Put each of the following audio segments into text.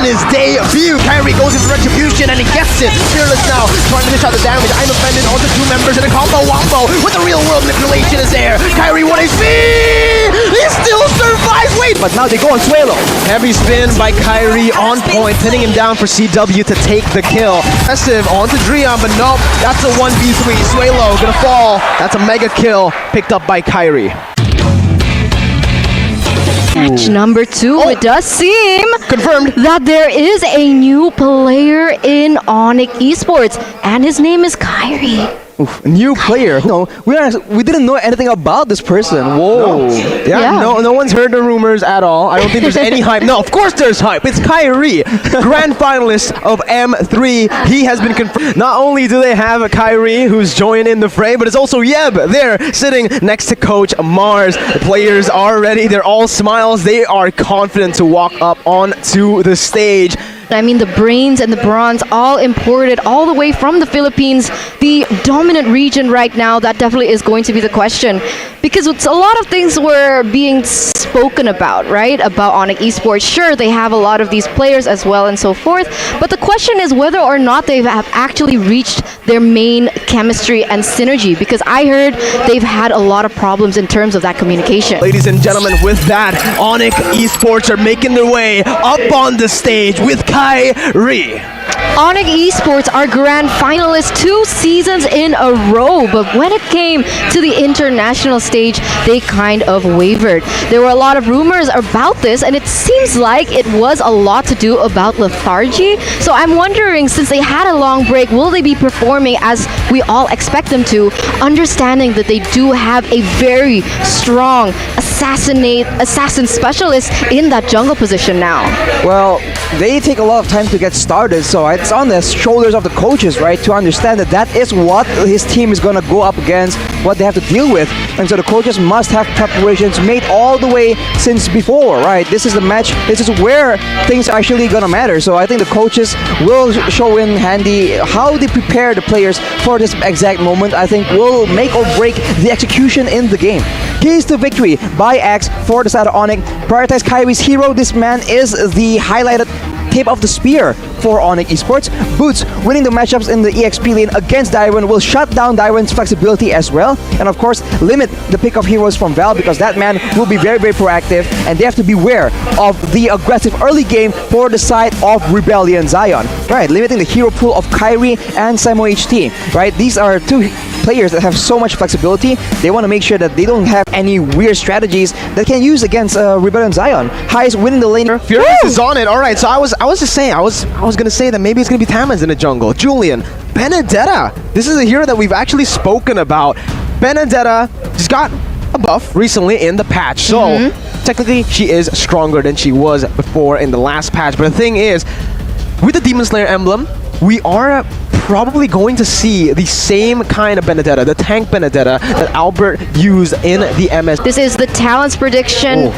his debut. Kairi goes into retribution and he gets it. Fearless now, trying to dish out the damage. I'm offended onto two members and a combo wombo with the real world manipulation is there. Kairi 1 HP! He still survives! Wait! But now they go on Suelo. Heavy spin by Kairi on point, pinning him down for CW to take the kill. Aggressive onto Drian, but nope, that's a 1v3. Suelo gonna fall. That's a mega kill picked up by Kairi. Match number 2, it does seem Confirmed that there is a new player in Onic Esports, and his name is Kairi. Oof, new player. No, we didn't know anything about this person. Whoa. Yeah. No one's heard the rumors at all. I don't think there's any hype. No, of course there's hype. It's Kairi, grand finalist of M3. He has been confirmed. Not only do they have Kairi who's joined in the fray, but it's also Yeb there sitting next to Coach Mars. The players are ready. They're all smiles. They are confident to walk up onto the stage. I mean, the brains and the bronze all imported all the way from the Philippines, the dominant region right now. That definitely is going to be the question, because it's a lot of things were being spoken about, right? About Onic Esports. Sure, they have a lot of these players as well and so forth, but the question is whether or not they have actually reached their main chemistry and synergy, because I heard they've had a lot of problems in terms of that communication. Ladies and gentlemen, with that, Onic Esports are making their way up on the stage with Kairi. Onic Esports are grand finalists 2 seasons in a row, but when it came to the international stage, they kind of wavered. There were a lot of rumors about this, and it seems like it was a lot to do about lethargy. So I'm wondering, since they had a long break, will they be performing as we all expect them to, understanding that they do have a very strong assassin specialist in that jungle position now? Well, they take a lot of time to get started, so it's on the shoulders of the coaches, right, to understand that that is what his team is going to go up against, what they have to deal with. And so the coaches must have preparations made all the way since before, right? This is the match, this is where things are actually going to matter. So I think the coaches will show in handy how they prepare the players for this exact moment. I think will make or break the execution in the game. Keys to victory by X for the side of Onic. Prioritize Kairi's hero. This man is the highlighted tip of the spear for Onic Esports. Boots winning the matchups in the EXP lane against Dairon will shut down Dairon's flexibility as well, and of course limit the pick of heroes from Val, because that man will be very, very proactive, and they have to beware of the aggressive early game for the side of Rebellion Zion. Right, limiting the hero pool of Kairi and Samo HT. Right, these are two players that have so much flexibility. They want to make sure that they don't have any weird strategies that can use against Rebellion Zion. Highest winning the laner. Fearless is on it. All right, so I was just saying, I was gonna say that maybe it's gonna be Tamaz in the jungle. Julian, Benedetta. This is a hero that we've actually spoken about. Benedetta just got a buff recently in the patch, so technically she is stronger than she was before in the last patch. But the thing is, with the Demon Slayer emblem, we are probably going to see the same kind of Benedetta, the tank Benedetta that Albert used in the MS. This is the talents prediction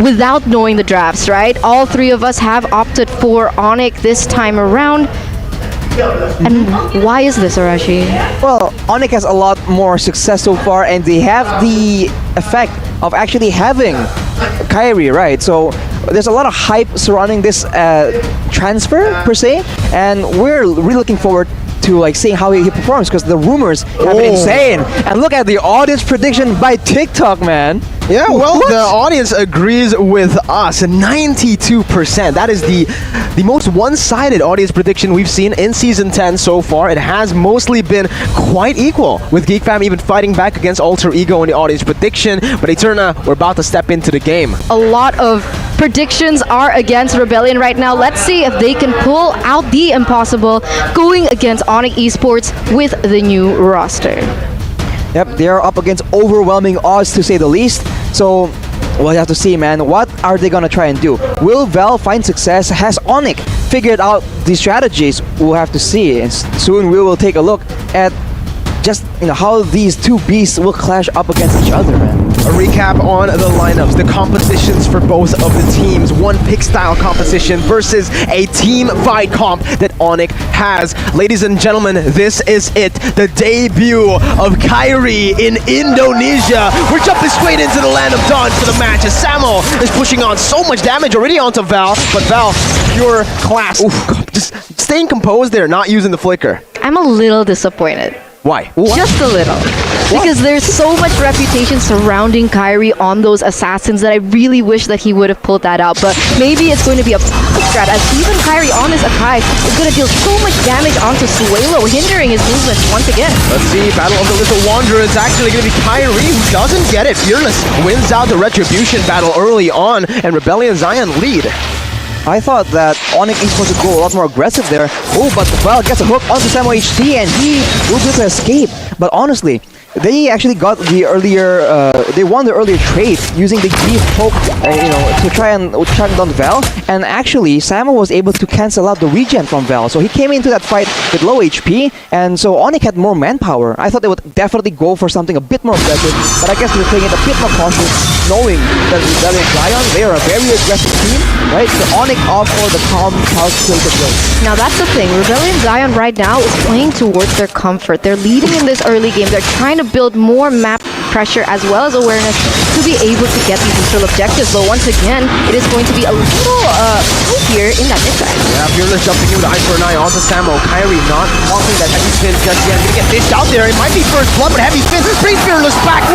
without knowing the drafts, right? All 3 of us have opted for Onic this time around. And why is this, Arashi? Well, Onic has a lot more success so far, and they have the effect of actually having Kairi, right? So there's a lot of hype surrounding this transfer per se, and we're really looking forward to like seeing how he performs, because the rumors have been insane. And look at the audience prediction by TikTok, man. Yeah, well, the audience agrees with us. 92%. That is the most one-sided audience prediction we've seen in Season 10 so far. It has mostly been quite equal, with Geek Fam even fighting back against Alter Ego in the audience prediction. But Eterna, we're about to step into the game. A lot of predictions are against Rebellion right now. Let's see if they can pull out the impossible going against Onic Esports with the new roster. Yep, they are up against overwhelming odds, to say the least. So we'll have to see, man. What are they gonna try and do? Will Val find success? Has Onic figured out the strategies? We'll have to see. And soon we will take a look at just how these two beasts will clash up against each other, man. A recap on the lineups, the competitions for both of the teams. One pick style competition versus a team fight comp that Onic has. Ladies and gentlemen, this is it. The debut of Kairi in Indonesia. We're jumping straight into the land of dawn for the match as Samo is pushing on so much damage already onto Val. But Val, pure class. Oof, just staying composed there, not using the flicker. I'm a little disappointed. Why? Just a little. Because there's so much reputation surrounding Kairi on those assassins that I really wish that he would have pulled that out. But maybe it's going to be a pocket strat as even Kairi on this Akai is going to deal so much damage onto Suelo, hindering his movement once again. Let's see, Battle of the Little Wanderer is actually going to be Kairi who doesn't get it. Fearless wins out the Retribution battle early on and Rebellion Zion lead. I thought that Onic Esports would go a lot more aggressive there. Oh, but Val gets a hook onto Samo HT and he will be able to escape. But honestly, they actually got the earlier, they won the earlier trade using the Geek poke, to try and track down Val. And actually, Samo was able to cancel out the regen from Val. So he came into that fight with low HP, and so Onic had more manpower. I thought they would definitely go for something a bit more aggressive, but I guess they're playing it a bit more cautious, knowing that Rebellion Zion, they are a very aggressive team, right? So Onic opt for the calm, calculated play. Now that's the thing, Rebellion Zion right now is playing towards their comfort. They're leading in this early game. They're trying to build more map pressure as well as awareness to be able to get these neutral objectives. But once again, it is going to be a little tight here in that mid-track. Yeah, Fearless jumping in with eye for an eye onto Samo. Kairi not offering that heavy spin just yet. Gonna get dished out there. It might be first blood, but heavy spin brings Fearless back.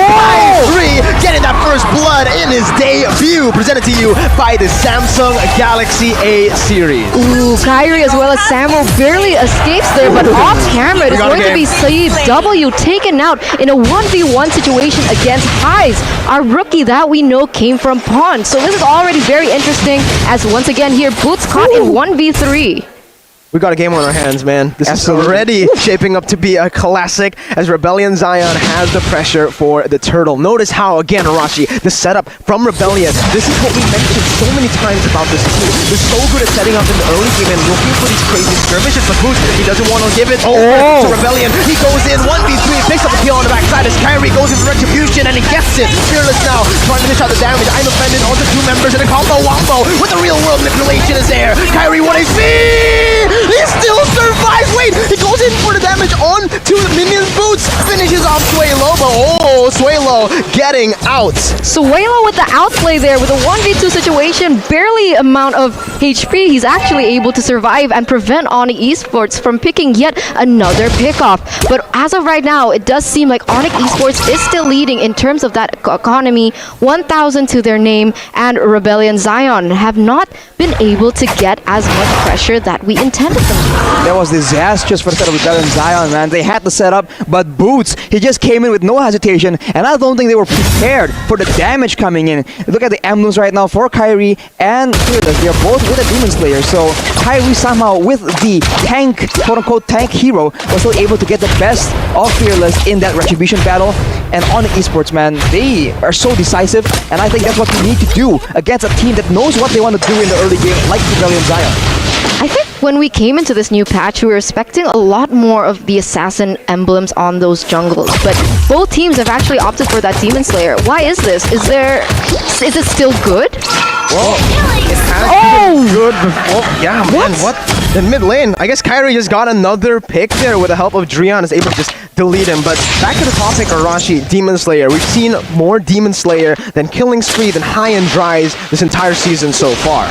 5-3, getting that first blood in his debut. Presented to you by the Samsung Galaxy A series. Ooh, Kairi as well as Samo barely escapes there, but off camera, it is going to be Saeed W taken out in a 1v1 situation against Highs, our rookie that we know came from Pawn. So this is already very interesting as once again here, Boots caught in 1v3. We got a game on our hands, man. This Absolutely. is already shaping up to be a classic as Rebellion Zion has the pressure for the turtle. Notice how, again, Arashi, the setup from Rebellion, this is what we mentioned so many times about this team. They're so good at setting up in the early game and looking for these crazy skirmishes, but Boost, he doesn't want to give it over to Rebellion. He goes in 1v3, picks up the kill on the backside as Kairi goes in for Retribution and he gets it. Fearless now, trying to dish out the damage. I'm offended onto two members and a combo wombo with the real world manipulation is there. Kairi 1 HP! He still survives! Wait, he goes in for the damage on to the minions. Boots finishes off Suelo, but Suelo getting out. Suelo with the outplay there with a 1v2 situation, barely amount of HP. He's actually able to survive and prevent Onic Esports from picking yet another pickoff. But as of right now, it does seem like Onic Esports is still leading in terms of that economy, 1,000 to their name, and Rebellion Zion have not been able to get as much pressure that we intended them to. That was disastrous for the set of Rebellion Zion, man. They had the setup, but Boots, he just came in with no hesitation, and I don't think they were prepared for the damage coming in. Look at the emblems right now for Kairi and Fearless. They are both with a Demon Slayer, so Kairi somehow with the tank, quote-unquote tank hero, was still able to get the best of Fearless in that Retribution battle. And Onic Esports, man, they are so decisive, and I think that's what we need to do against a team that knows what they want to do in the early game, like Rebellion Zion. I think when we came into this new patch, we were expecting a lot more of the assassin emblems on those jungles, but both teams have actually opted for that Demon Slayer. Why is this? Is it still good? Well, it has been good before. Yeah, man, what? In mid lane, I guess Kairi just got another pick there with the help of Drian, is able to just delete him. But back to the topic, Arashi, Demon Slayer. We've seen more Demon Slayer than Killing Spree, than High and Dries this entire season so far.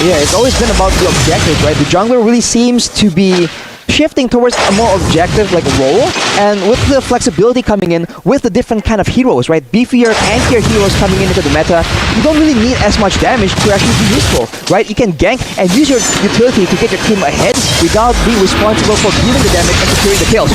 Yeah, it's always been about the objective, right? The jungler really seems to be shifting towards a more objective role, and with the flexibility coming in with the different kind of heroes, right? Beefier, tankier heroes coming into the meta, you don't really need as much damage to actually be useful, right? You can gank and use your utility to get your team ahead without being responsible for dealing the damage and securing the kills.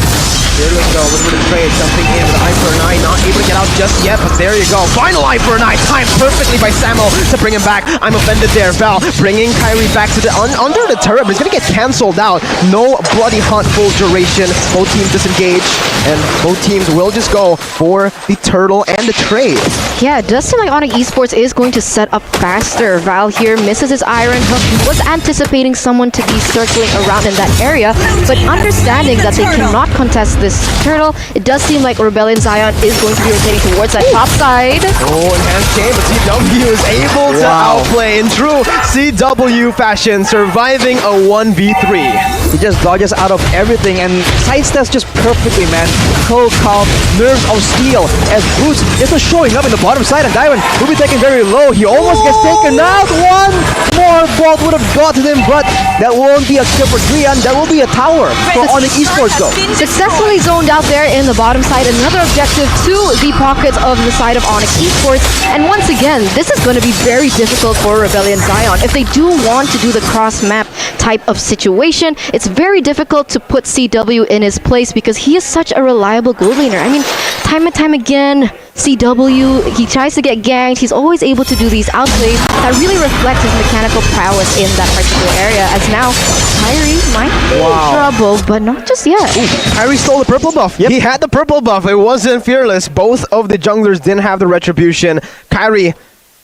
Fearless though, with the trade, jumping in with an eye for an eye, not able to get out just yet, but there you go. Final eye for an eye, timed perfectly by Samo to bring him back. I'm offended there. Val bringing Kairi back to the under the turret, but it's gonna get cancelled out. No bloody hunt full duration. Both teams disengage, and both teams will just go for the turtle and the trade. Yeah, it does seem like Onic Esports is going to set up faster. Val here misses his iron hook. He was anticipating someone to be circling around in that area, but understanding that they cannot contest this turtle. It does seem like Rebellion Zion is going to be rotating towards that top side. Oh, enhanced game, but CW is able to outplay in true CW fashion, surviving a 1v3. He just dodges out of everything and sidesteps just perfectly, man. Cold calm, nerves of steel. As Boots is showing up in the bottom side, and Diamond will be taken very low. He almost gets taken out. One more bolt would have gotten him, but that won't be a kill for Drian. That will be a tower for Onic Esports, though. Successfully zoned out there in the bottom side. Another objective to the pockets of the side of Onic Esports. And once again, this is going to be very difficult for Rebellion Zion. If they do want to do the cross-map type of situation, it's very difficult to put CW in his place because he is such a reliable gold laner. I mean, time and time again, CW, he tries to get ganked. He's always able to do these outplays that really reflect his mechanical prowess in that particular area. As now, Kairi might be in trouble, but not just yet. Kairi stole the purple buff. He had the purple buff. It wasn't fearless. Both of the junglers didn't have the retribution. Kairi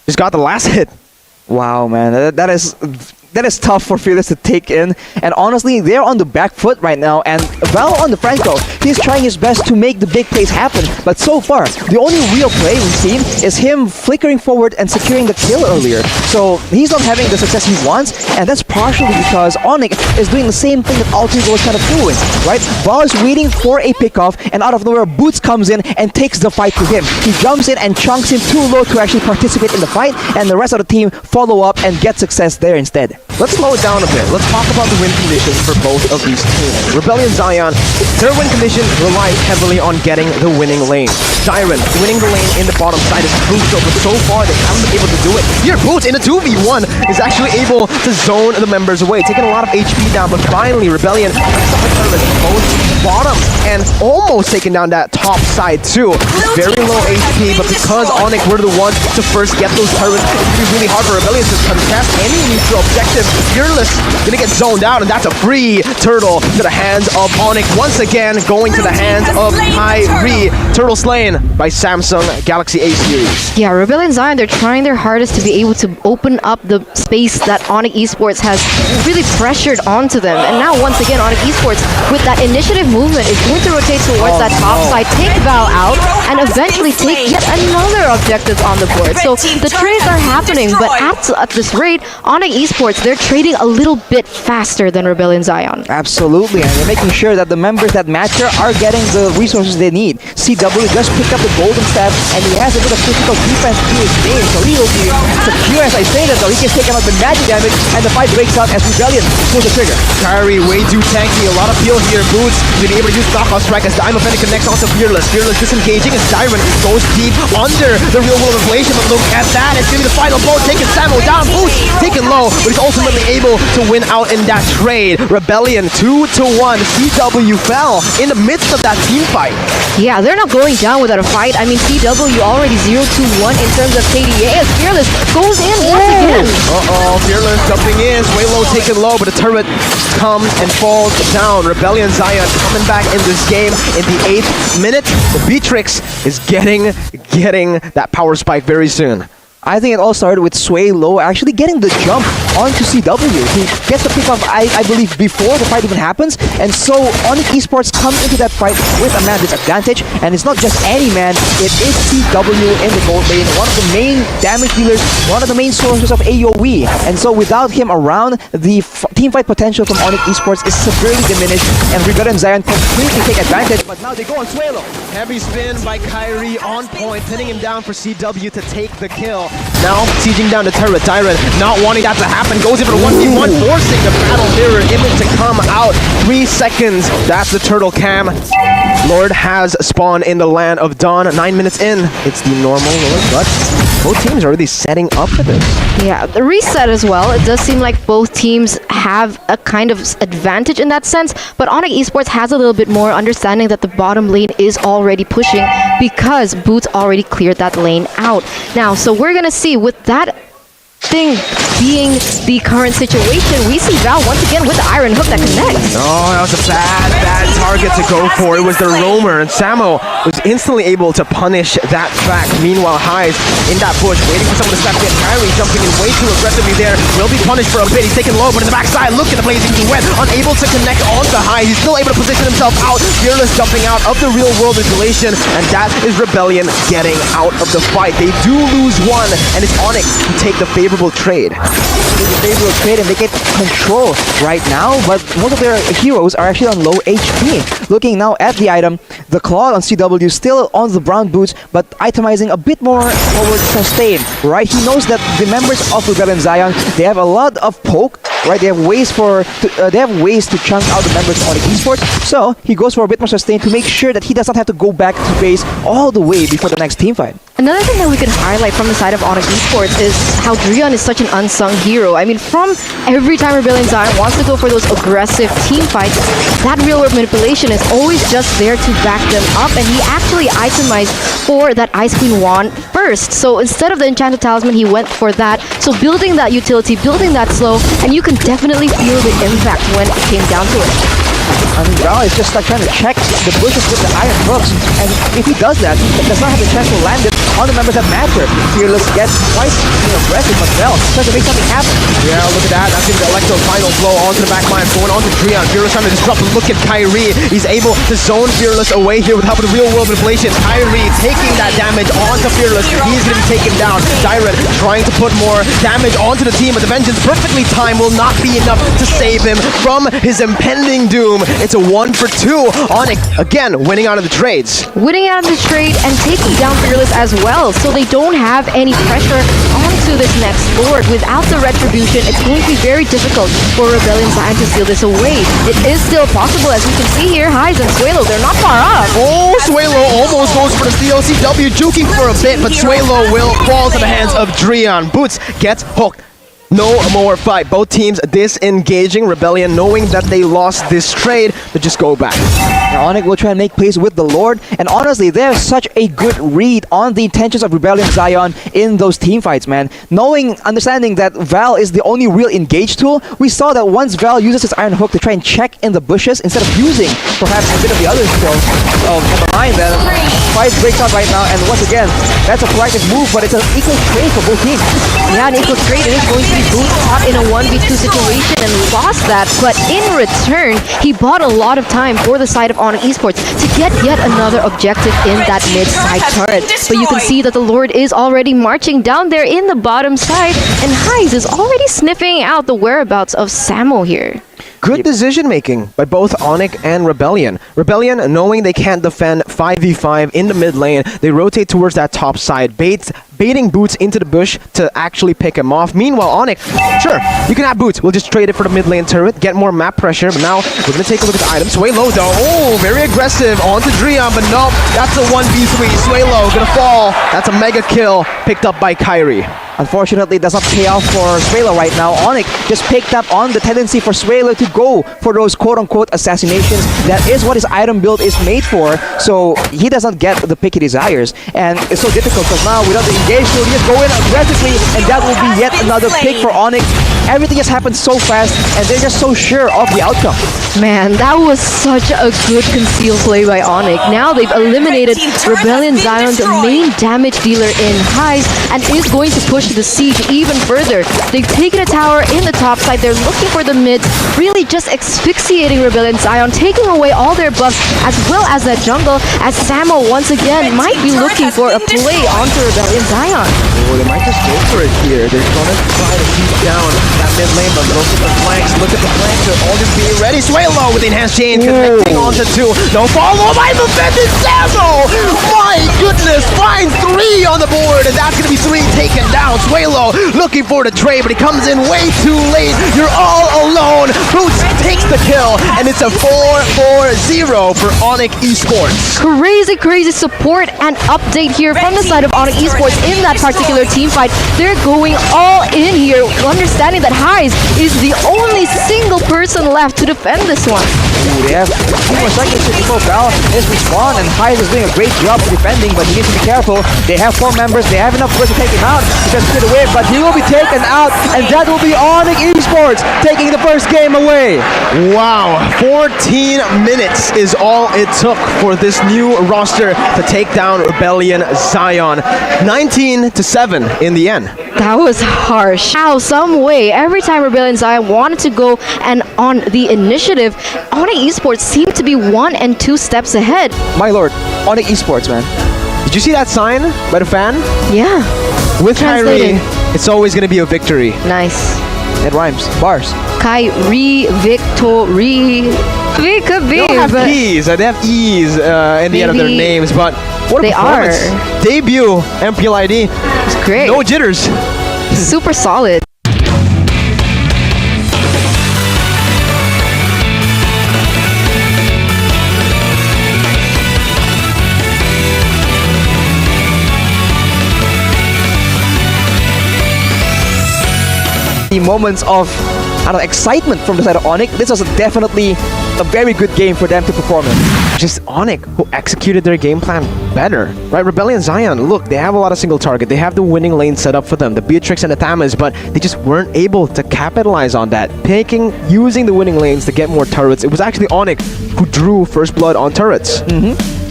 just got the last hit. Wow, man, that is tough for Fearless to take in, and honestly, they're on the back foot right now, and Val on the Franco, he's trying his best to make the big plays happen, but so far, the only real play we've seen is him flickering forward and securing the kill earlier, so he's not having the success he wants, and that's partially because Onic is doing the same thing that Altigo was kind of doing, right? Val is waiting for a pickoff, and out of nowhere, Boots comes in and takes the fight to him. He jumps in and chunks him too low to actually participate in the fight, and the rest of the team follow up and get success there instead. Let's slow it down a bit. Let's talk about the win conditions for both of these teams. Rebellion Zion, their win condition relies heavily on getting the winning lane. Jiren, winning the lane in the bottom side is crucial, but so far they haven't been able to do it. Here, Boots in a 2v1 is actually able to zone the members away, taking a lot of HP down, but finally Rebellion both bottom and almost taking down that top side too. Very low HP, but because Onic were the ones to first get those turrets, it's going to be really hard for Rebellion to contest any neutral objective. Fearless gonna get zoned out, and that's a free turtle to the hands of Onic. Once again, going to the hands of Kairi. Turtle slain by Samsung Galaxy A series. Yeah, Rebellion Zion, they're trying their hardest to be able to open up the space that Onic Esports has really pressured onto them. And now, once again, Onic Esports, with that initiative movement, is going to rotate towards that top side, take Val out, and eventually take yet another objective on the board. So the trades are happening, but at this rate, Onic Esports, they're trading a little bit faster than Rebellion Zion. Absolutely, and they're making sure that the members that matter are getting the resources they need. CW just picked up the golden staff, and he has a bit of physical defense to his game, so he will be secure as I say that, though he can take out the magic damage, and the fight breaks out as Rebellion pulls the trigger. Kairi way too tanky, a lot of peel here. Boots gonna be able to use knockout strike as Diamond Fenny connects onto Fearless. Fearless disengaging as Jiren goes deep under the real world inflation, but look at that, it's gonna be the final blow, taking Samo down. Boots taken low, but he's ultimately able to win out in that trade. Rebellion 2-1. CW fell in the midst of that team fight. Yeah, they're not going down without a fight. I mean, CW already 0-1 in terms of KDA as Fearless goes in once again. Fearless jumping in, way low, taken low, but the turret comes and falls down. Rebellion Zion coming back in this game in the 8th minute. The Beatrix is getting that power spike very soon. I think it all started with Sway Low actually getting the jump onto CW. He gets the pick off, I believe, before the fight even happens, and so Onic Esports comes into that fight with a man disadvantage, and it's not just any man, it is CW in the gold lane, one of the main damage dealers, one of the main sources of AoE, and so without him around, the team fight potential from Onic Esports is severely diminished, and Rebellion Zion completely take advantage, but now they go on Sway Low. Heavy spin by Kairi on point, pinning him down for CW to take the kill. Now, sieging down the turret, Jiren not wanting that to happen, goes in for the 1v1, forcing the battle mirror image to come out. 3 seconds, that's the turtle cam. Lord has spawned in the land of Dawn. 9 minutes in, it's the normal Lord, but both teams are really setting up for this. Yeah, the reset as well. It does seem like both teams have a kind of advantage in that sense, but Onic Esports has a little bit more understanding that the bottom lane is already pushing because Boots already cleared that lane out. Now, so we're gonna see with that thing being the current situation, we see Val once again with the iron hook that connects. Oh, that was a bad target to go for. It was the roamer, and Samo was instantly able to punish that fact. Meanwhile, Highs in that bush, waiting for someone to step in. Kairi Kairi jumping in way too aggressively there. Will be punished for a bit. He's taken low, but in the backside, look at the blazing duet. Unable to connect on the high. He's still able to position himself out. Fearless jumping out of the real world isolation, and that is Rebellion getting out of the fight. They do lose one, and it's Onic who take the favorable trade. They will trade and they get control right now, but most of their heroes are actually on low HP. Looking now at the item, the Claw on CW still on the brown boots, but itemizing a bit more forward sustain, right? He knows that the members of Rebellion Zion, they have a lot of poke, right? They have ways to chunk out the members of Onic Esports, so he goes for a bit more sustain to make sure that he does not have to go back to base all the way before the next team fight. Another thing that we could highlight from the side of Onic Esports is how Drion is such an unsung hero. I mean, from every time Rebellion Zion wants to go for those aggressive team fights, that real-world manipulation is always just there to back them up, and he actually itemized for that Ice Queen wand first. So instead of the Enchanted Talisman, he went for that. So building that utility, building that slow, and you can definitely feel the impact when it came down to it. I mean, Ral is just like trying to check the bushes with the iron hooks, and if he does that, he does not have the chance to land it on the members that matter. Fearless gets quite aggressive, but Val tries to make something happen. Yeah, look at that. That's the Electro final blow onto the back line, going onto Drion. Fearless trying to disrupt. Look at Kairi. He's able to zone Fearless away here with help of the real world manipulation. Kairi taking that damage onto Fearless. He's going to be taken down. Dyren trying to put more damage onto the team, but the Vengeance perfectly timed will not be enough to save him from his impending doom. It's a 1-for-2. Onic again winning out of the trades. Winning out of the trade and taking down Fearless as well, so they don't have any pressure onto this next Lord. Without the retribution, it's going to be very difficult for Rebellion Zion to steal this away. It is still possible, as we can see here. Highs and Suelo, they're not far off. Oh, Suelo almost goes for the steal. CW juking for a bit, but Suelo will fall to the hands of Drion. Boots gets hooked. No more fight. Both teams disengaging. Rebellion knowing that they lost this trade, they just go back. Now Onic will try and make plays with the Lord, and honestly, they have such a good read on the intentions of Rebellion Zion in those team fights, man. Understanding that Val is the only real engage tool, we saw that once Val uses his Iron Hook to try and check in the bushes, instead of using perhaps a bit of the other skill of behind them, fight breaks out right now, and once again, that's a proactive move, but it's an equal trade for both teams. Yeah, an equal trade. It is going to be Boots caught in a 1v2 situation and lost that, but in return, he bought a lot of time for the side of Onic Esports to get yet another objective in that mid-side turret. But you can see that the Lord is already marching down there in the bottom side, and Highs is already sniffing out the whereabouts of Samo here. Good decision making by both Onic and Rebellion. Rebellion, knowing they can't defend 5v5 in the mid lane, they rotate towards that top side, baiting Boots into the bush to actually pick him off. Meanwhile, Onic, sure, you can have Boots. We'll just trade it for the mid lane turret, get more map pressure. But now we're going to take a look at the items. Suelo, though, oh, very aggressive onto Drion, but nope, that's a 1v3. Suelo gonna fall. That's a mega kill picked up by Kairi. Unfortunately, it does not pay off for Suelo right now. Onic just picked up on the tendency for Suelo to go for those quote-unquote assassinations. That is what his item build is made for, so he does not get the pick he desires. And it's so difficult because now without the engage, he'll just go in aggressively, and that will be yet another pick for Onic. Everything has happened so fast, and they're just so sure of the outcome. Man, that was such a good concealed play by Onic. Now they've eliminated Rebellion Zion's main damage dealer in Highs, and is going to push the siege even further. They've taken a tower in the top side. They're looking for the mids, really just asphyxiating Rebellion Zion, taking away all their buffs as well as that jungle, as Samo once again might be looking for a play onto Rebellion Zion. Oh, they might just go for it here. They're gonna try to keep down that mid lane, but look at the flanks. Look at the flanks. They're all just being ready. Suelo with the enhanced chain connecting onto two. No follow by the defended Samo! My goodness! Finds 3 on the board, and that's gonna be 3 taken down. Suelo looking for the trade, but he comes in way too late. You're all alone. Boots takes the kill, and it's a 4-4-0 for Onic Esports. Crazy support and update here from the side of Onic Esports in that particular team fight. They're going all in here, understanding that that Highs is the only single person left to defend this one. Ooh, they have 2 more seconds before Val is respawn, and Highs is doing a great job defending, but he needs to be careful. They have 4 members, they have enough force to take him out. He can split away, but he will be taken out, and that will be Onic Esports taking the first game away. Wow, 14 minutes is all it took for this new roster to take down Rebellion Zion. 19-7 in the end. That was harsh. How, some way, every time Rebellion Zion wanted to go and on the initiative, Onic Esports seemed to be 1 and 2 steps ahead. My lord, Onic Esports, man. Did you see that sign by the fan? Yeah. With Translating. Kairi, it's always going to be a victory. Nice. It rhymes. Bars. Kairi victory. We could be, They don't have but P's, they have E's in the end of their Maybe names, but what a they performance. are. Debut MPL ID, it's great. no jitters. Super solid. The moments of excitement from the side of Onic. This was definitely a very good game for them to perform in. Just Onic who executed their game plan better, right? Rebellion Zion, look, they have a lot of single target. They have the winning lane set up for them, the Beatrix and the Thamas, but they just weren't able to capitalize on that. Using the winning lanes to get more turrets. It was actually Onic who drew first blood on turrets.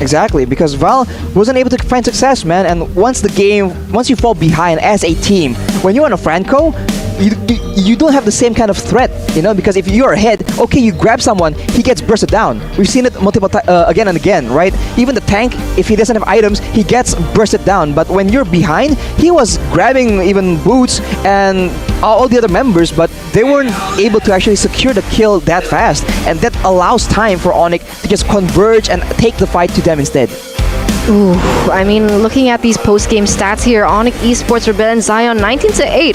Exactly, because Val wasn't able to find success, man. And once you fall behind as a team, when you're on a Franco, you don't have the same kind of threat, you know, because if you're ahead, okay, you grab someone, he gets bursted down. We've seen it multiple again and again, right? Even the tank, if he doesn't have items, he gets bursted down. But when you're behind, he was grabbing even Boots and all the other members, but they weren't able to actually secure the kill that fast, and that allows time for Onic to just converge and take the fight to them instead. Ooh, I mean, looking at these post-game stats here, Onic Esports Rebellion Zion 19-8.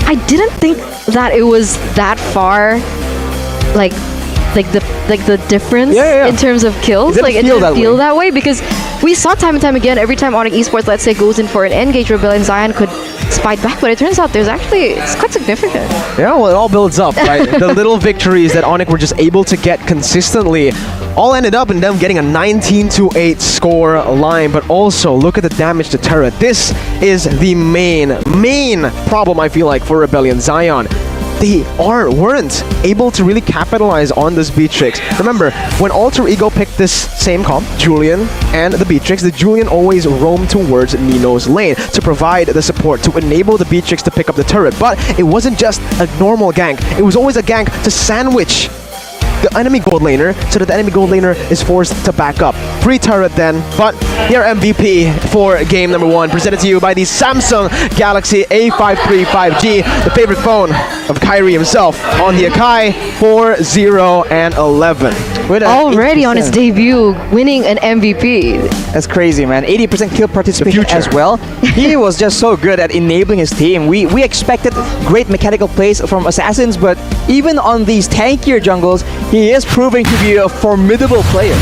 I didn't think that it was that far, like the difference in terms of kills. It didn't feel that way because we saw time and time again. Every time Onic Esports, let's say, goes in for an engage, Rebellion Zion could fight back, but it turns out it's quite significant. Yeah, well, it all builds up, right? The little victories that Onic were just able to get consistently all ended up in them getting a 19-8 score line, but also look at the damage to turret. This is the main problem, I feel like, for Rebellion Zion. They weren't able to really capitalize on this Beatrix. Remember, when Alter Ego picked this same comp, Julian and the Beatrix, the Julian always roamed towards Nino's lane to provide the support, to enable the Beatrix to pick up the turret. But it wasn't just a normal gank, it was always a gank to sandwich the enemy gold laner so that the enemy gold laner is forced to back up. Free turret then, but your MVP for game number 1, presented to you by the Samsung Galaxy A53 5G, the favorite phone of Kairi himself on the Akai 4-0-11. Already on his debut, winning an MVP. That's crazy, man. 80% kill participation as well. He was just so good at enabling his team. We expected great mechanical plays from Assassins, but even on these tankier jungles, he is proving to be a formidable player.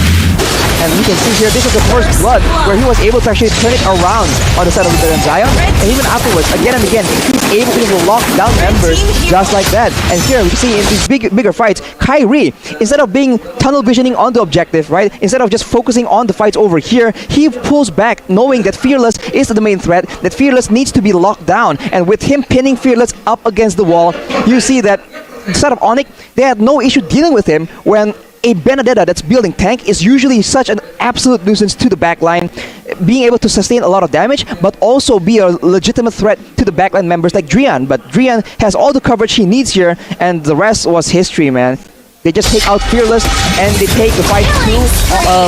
And you can see here, this is the first blood where he was able to actually turn it around on the side of Rebellion Zion. And even afterwards, again and again, he's able to lock down members just like that. And here we see in these bigger fights, Kairi, instead of being tunnel visioning on the objective, right? Instead of just focusing on the fights over here, he pulls back knowing that Fearless is the main threat, that Fearless needs to be locked down. And with him pinning Fearless up against the wall, you see that the side of Onic, they had no issue dealing with him when a Benedetta that's building tank is usually such an absolute nuisance to the backline, being able to sustain a lot of damage, but also be a legitimate threat to the backline members like Drian. But Drian has all the coverage he needs here, and the rest was history, man. They just take out Fearless, and they take the fight to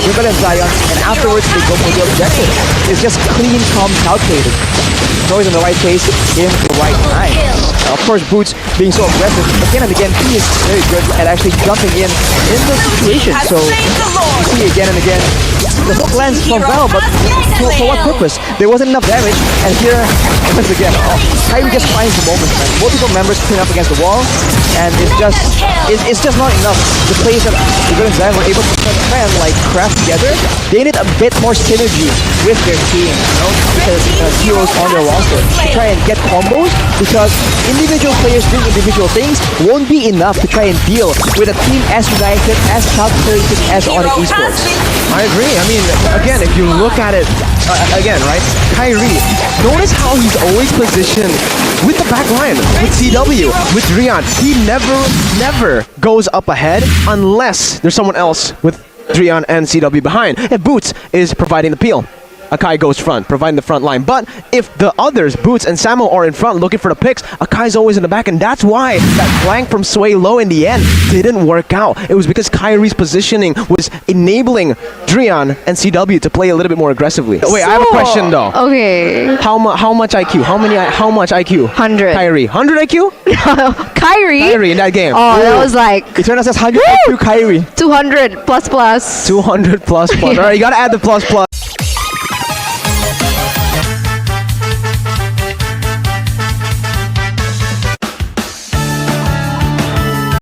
Rebellion Zion, and afterwards they go for the objective. It's just clean, calm, calculated. Always in the right place, in the right time. Of course, Boots being so aggressive, again and again, he is very good at actually jumping in the situation. So, you see again and again, the hook lands from Val, but for what purpose? There wasn't enough damage, and here, once again, Kairi just finds the moment, man. Multiple members clean up against the wall, and it's just not enough. The plays that Rebellion Zion were able to try and like craft together, they need a bit more synergy with their team, you know, because heroes on their roster to try and get combos, because individual individual players doing individual things won't be enough to try and deal with a team as united, as calculated as Onic Esports. I agree. I mean, again, if you look at it, again, right? Kairi, notice how he's always positioned with the back line, with CW, with Drian. He never goes up ahead unless there's someone else with Drian and CW behind. And Boots is providing the peel. Akai goes front, providing the front line. But if the others, Boots and Samo, are in front looking for the picks, Akai's always in the back, and that's why that flank from Sway Low in the end didn't work out. It was because Kairi's positioning was enabling Drian and CW to play a little bit more aggressively. Wait, I have a question though. Okay. How much IQ? How much IQ? 100. Kairi. 100 IQ? Kairi? Kairi in that game. Oh, that was like Eternal says 100 IQ Kairi. 200 plus. 200 plus. Alright, you gotta add the plus.